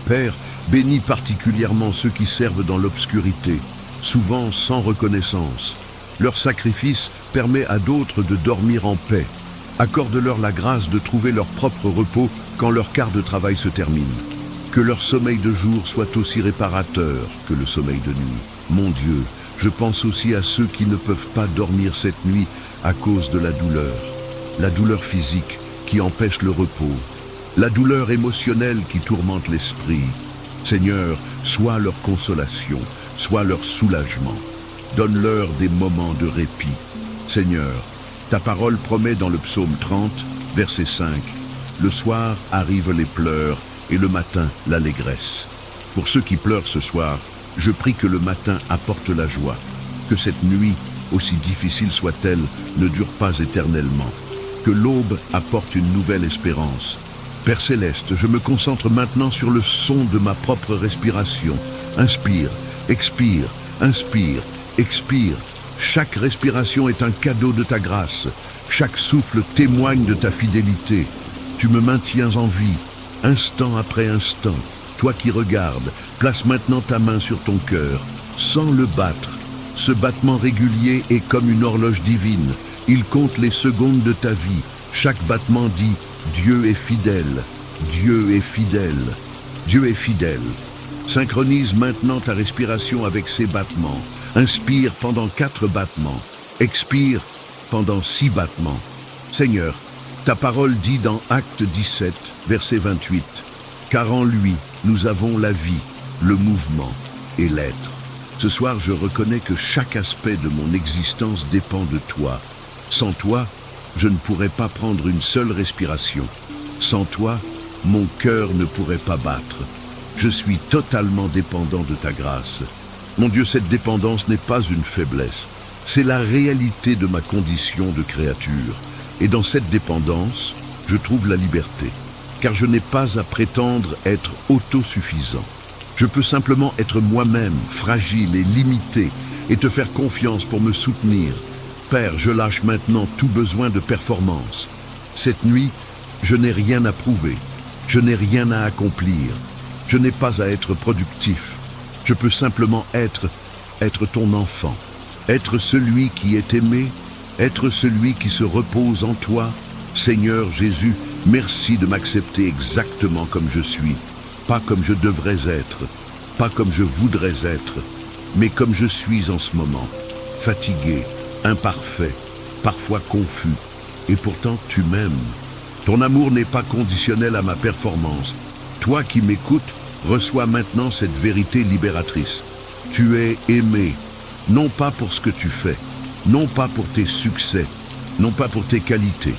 Père, bénis particulièrement ceux qui servent dans l'obscurité, souvent sans reconnaissance. Leur sacrifice permet à d'autres de dormir en paix. Accorde-leur la grâce de trouver leur propre repos quand leur quart de travail se termine. Que leur sommeil de jour soit aussi réparateur que le sommeil de nuit. Mon Dieu, je pense aussi à ceux qui ne peuvent pas dormir cette nuit à cause de la douleur physique qui empêche le repos, la douleur émotionnelle qui tourmente l'esprit. Seigneur, sois leur consolation, sois leur soulagement. Donne-leur des moments de répit. Seigneur, ta parole promet dans le psaume 30, verset 5, « Le soir arrivent les pleurs et le matin l'allégresse. » Pour ceux qui pleurent ce soir, je prie que le matin apporte la joie, que cette nuit, aussi difficile soit-elle, ne dure pas éternellement, que l'aube apporte une nouvelle espérance. Père Céleste, je me concentre maintenant sur le son de ma propre respiration. Inspire, expire, inspire, expire. Chaque respiration est un cadeau de ta grâce. Chaque souffle témoigne de ta fidélité. Tu me maintiens en vie, instant après instant. Toi qui regardes, place maintenant ta main sur ton cœur, sans le battre. Ce battement régulier est comme une horloge divine. Il compte les secondes de ta vie. Chaque battement dit « Dieu est fidèle, Dieu est fidèle, Dieu est fidèle ». Synchronise maintenant ta respiration avec ces battements. Inspire pendant 4 battements. Expire pendant 6 battements. Seigneur, ta parole dit dans Acte 17, verset 28, « Car en lui, nous avons la vie, le mouvement et l'être. » Ce soir, je reconnais que chaque aspect de mon existence dépend de toi. Sans toi, je ne pourrais pas prendre une seule respiration. Sans toi, mon cœur ne pourrait pas battre. Je suis totalement dépendant de ta grâce. Mon Dieu, cette dépendance n'est pas une faiblesse. C'est la réalité de ma condition de créature. Et dans cette dépendance, je trouve la liberté. Car je n'ai pas à prétendre être autosuffisant. Je peux simplement être moi-même, fragile et limité, et te faire confiance pour me soutenir. Père, je lâche maintenant tout besoin de performance. Cette nuit, je n'ai rien à prouver. Je n'ai rien à accomplir. Je n'ai pas à être productif. Je peux simplement être ton enfant. Être celui qui est aimé. Être celui qui se repose en toi. Seigneur Jésus, merci de m'accepter exactement comme je suis. Pas comme je devrais être. Pas comme je voudrais être. Mais comme je suis en ce moment. Fatigué, imparfait, parfois confus. Et pourtant tu m'aimes. Ton amour n'est pas conditionnel à ma performance. Toi qui m'écoutes, reçois maintenant cette vérité libératrice. Tu es aimé, non pas pour ce que tu fais, non pas pour tes succès, non pas pour tes qualités,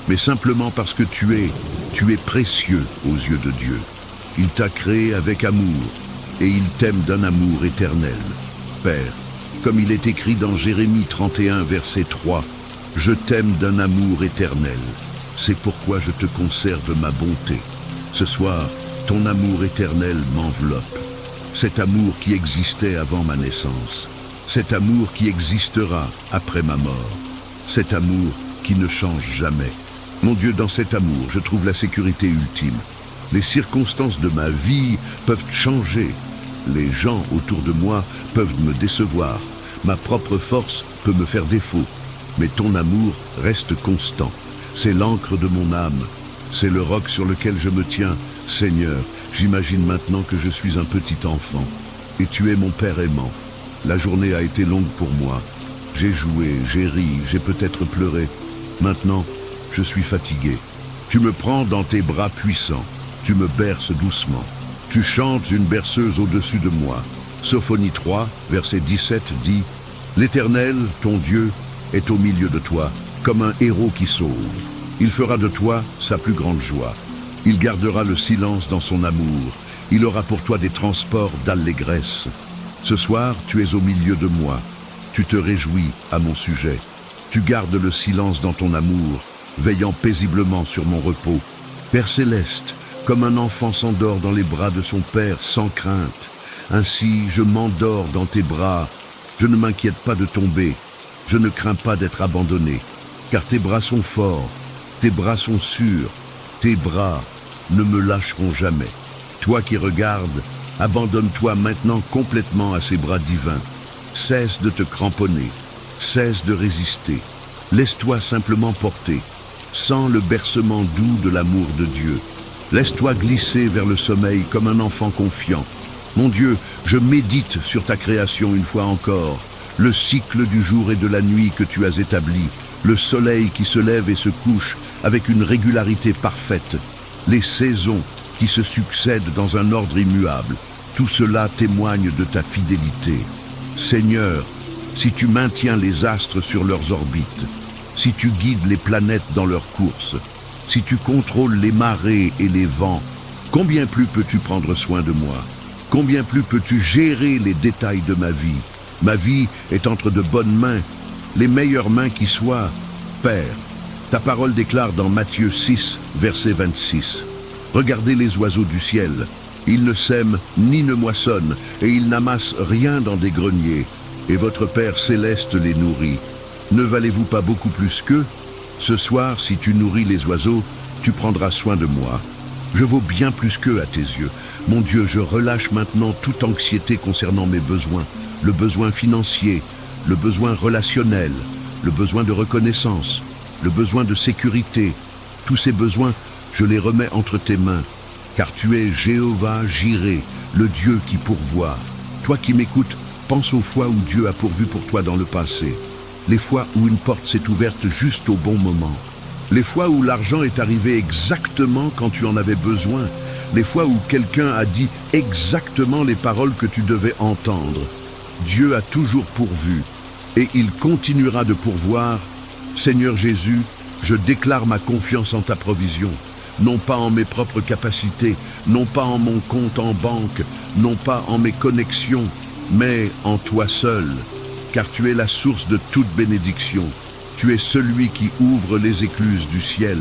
mais simplement parce que tu es précieux aux yeux de Dieu. Il t'a créé avec amour, et il t'aime d'un amour éternel. Père, comme il est écrit dans Jérémie 31, verset 3, « Je t'aime d'un amour éternel. C'est pourquoi je te conserve ma bonté. » Ce soir, ton amour éternel m'enveloppe. Cet amour qui existait avant ma naissance. Cet amour qui existera après ma mort. Cet amour qui ne change jamais. Mon Dieu, dans cet amour, je trouve la sécurité ultime. Les circonstances de ma vie peuvent changer. Les gens autour de moi peuvent me décevoir. Ma propre force peut me faire défaut. Mais ton amour reste constant. C'est l'encre de mon âme. C'est le roc sur lequel je me tiens. Seigneur, j'imagine maintenant que je suis un petit enfant. Et tu es mon Père aimant. La journée a été longue pour moi. J'ai joué, j'ai ri, j'ai peut-être pleuré. Maintenant, je suis fatigué. Tu me prends dans tes bras puissants. Tu me berces doucement. Tu chantes une berceuse au-dessus de moi. Sophonie 3, verset 17 dit « L'Éternel, ton Dieu, est au milieu de toi, comme un héros qui sauve. Il fera de toi sa plus grande joie. Il gardera le silence dans son amour. Il aura pour toi des transports d'allégresse. Ce soir, tu es au milieu de moi. Tu te réjouis à mon sujet. Tu gardes le silence dans ton amour, veillant paisiblement sur mon repos. Père Céleste, comme un enfant s'endort dans les bras de son Père sans crainte, ainsi je m'endors dans tes bras. Je ne m'inquiète pas de tomber. Je ne crains pas d'être abandonné, car tes bras sont forts, tes bras sont sûrs, tes bras ne me lâcheront jamais. Toi qui regardes, abandonne-toi maintenant complètement à ces bras divins. Cesse de te cramponner, cesse de résister. Laisse-toi simplement porter. Sens le bercement doux de l'amour de Dieu. Laisse-toi glisser vers le sommeil comme un enfant confiant. Mon Dieu, je médite sur ta création une fois encore, le cycle du jour et de la nuit que tu as établi, le soleil qui se lève et se couche avec une régularité parfaite, les saisons qui se succèdent dans un ordre immuable. Tout cela témoigne de ta fidélité. Seigneur, si tu maintiens les astres sur leurs orbites, si tu guides les planètes dans leur course, si tu contrôles les marées et les vents, combien plus peux-tu prendre soin de moi? Combien plus peux-tu gérer les détails de ma vie? Ma vie est entre de bonnes mains, les meilleures mains qui soient. Père, ta parole déclare dans Matthieu 6, verset 26. Regardez les oiseaux du ciel. Ils ne sèment ni ne moissonnent, et ils n'amassent rien dans des greniers. Et votre Père céleste les nourrit. Ne valez-vous pas beaucoup plus qu'eux? Ce soir, si tu nourris les oiseaux, tu prendras soin de moi. Je vaux bien plus qu'eux à tes yeux. Mon Dieu, je relâche maintenant toute anxiété concernant mes besoins. Le besoin financier, le besoin relationnel, le besoin de reconnaissance, le besoin de sécurité. Tous ces besoins, je les remets entre tes mains. Car tu es Jéhovah Jireh, le Dieu qui pourvoit. Toi qui m'écoutes, pense aux fois où Dieu a pourvu pour toi dans le passé. Les fois où une porte s'est ouverte juste au bon moment. Les fois où l'argent est arrivé exactement quand tu en avais besoin. Les fois où quelqu'un a dit exactement les paroles que tu devais entendre. Dieu a toujours pourvu et il continuera de pourvoir. Seigneur Jésus, je déclare ma confiance en ta provision. Non pas en mes propres capacités, non pas en mon compte en banque, non pas en mes connexions, mais en toi seul. Car tu es la source de toute bénédiction. Tu es celui qui ouvre les écluses du ciel.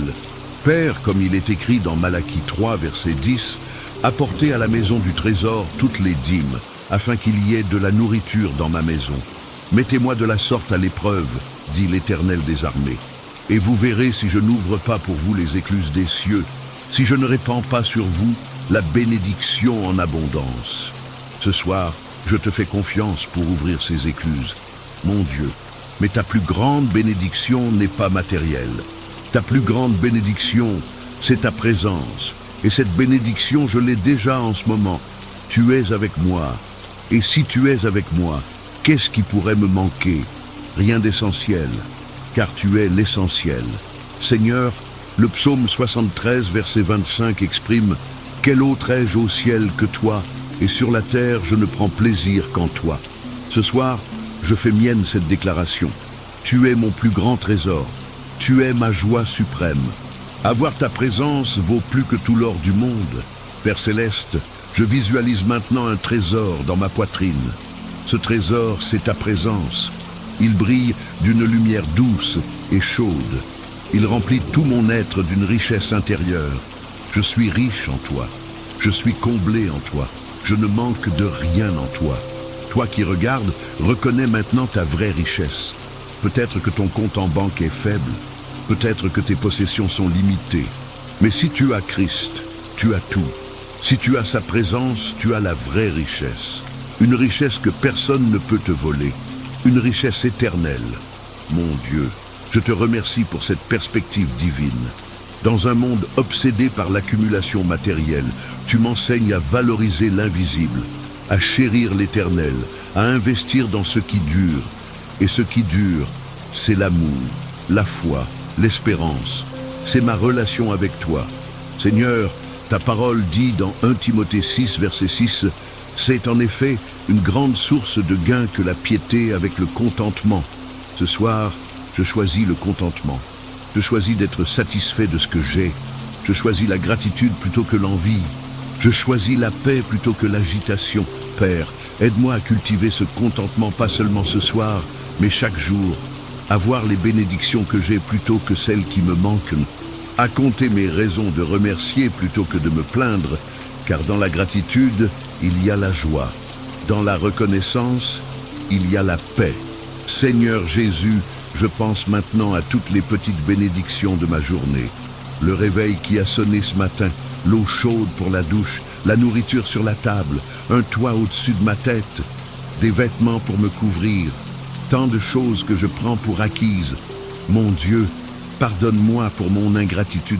Père, comme il est écrit dans Malachie 3, verset 10, apportez à la maison du trésor toutes les dîmes, afin qu'il y ait de la nourriture dans ma maison. Mettez-moi de la sorte à l'épreuve, dit l'Éternel des armées. Et vous verrez si je n'ouvre pas pour vous les écluses des cieux, si je ne répands pas sur vous la bénédiction en abondance. Ce soir, je te fais confiance pour ouvrir ces écluses. Mon Dieu, mais ta plus grande bénédiction n'est pas matérielle. Ta plus grande bénédiction, c'est ta présence. Et cette bénédiction, je l'ai déjà en ce moment. Tu es avec moi. Et si tu es avec moi, qu'est-ce qui pourrait me manquer? Rien d'essentiel, car tu es l'essentiel. Seigneur, le psaume 73, verset 25 exprime « Quel autre ai-je au ciel que toi, et sur la terre je ne prends plaisir qu'en toi. » Ce soir, je fais mienne cette déclaration. Tu es mon plus grand trésor. Tu es ma joie suprême. Avoir ta présence vaut plus que tout l'or du monde. Père Céleste, je visualise maintenant un trésor dans ma poitrine. Ce trésor, c'est ta présence. Il brille d'une lumière douce et chaude. Il remplit tout mon être d'une richesse intérieure. Je suis riche en toi. Je suis comblé en toi. Je ne manque de rien en toi. Toi qui regardes, reconnais maintenant ta vraie richesse. Peut-être que ton compte en banque est faible. Peut-être que tes possessions sont limitées. Mais si tu as Christ, tu as tout. Si tu as sa présence, tu as la vraie richesse. Une richesse que personne ne peut te voler. Une richesse éternelle. Mon Dieu, je te remercie pour cette perspective divine. Dans un monde obsédé par l'accumulation matérielle, tu m'enseignes à valoriser l'invisible, à chérir l'éternel, à investir dans ce qui dure. Et ce qui dure, c'est l'amour, la foi, l'espérance. C'est ma relation avec toi. Seigneur, ta parole dit dans 1 Timothée 6, verset 6, « C'est en effet une grande source de gain que la piété avec le contentement. » Ce soir, je choisis le contentement. Je choisis d'être satisfait de ce que j'ai. Je choisis la gratitude plutôt que l'envie. Je choisis la paix plutôt que l'agitation. Père, aide-moi à cultiver ce contentement pas seulement ce soir, mais chaque jour. À voir les bénédictions que j'ai plutôt que celles qui me manquent. À compter mes raisons de remercier plutôt que de me plaindre, car dans la gratitude, il y a la joie. Dans la reconnaissance, il y a la paix. Seigneur Jésus, je pense maintenant à toutes les petites bénédictions de ma journée. Le réveil qui a sonné ce matin, l'eau chaude pour la douche, la nourriture sur la table, un toit au-dessus de ma tête, des vêtements pour me couvrir, tant de choses que je prends pour acquises. Mon Dieu, pardonne-moi pour mon ingratitude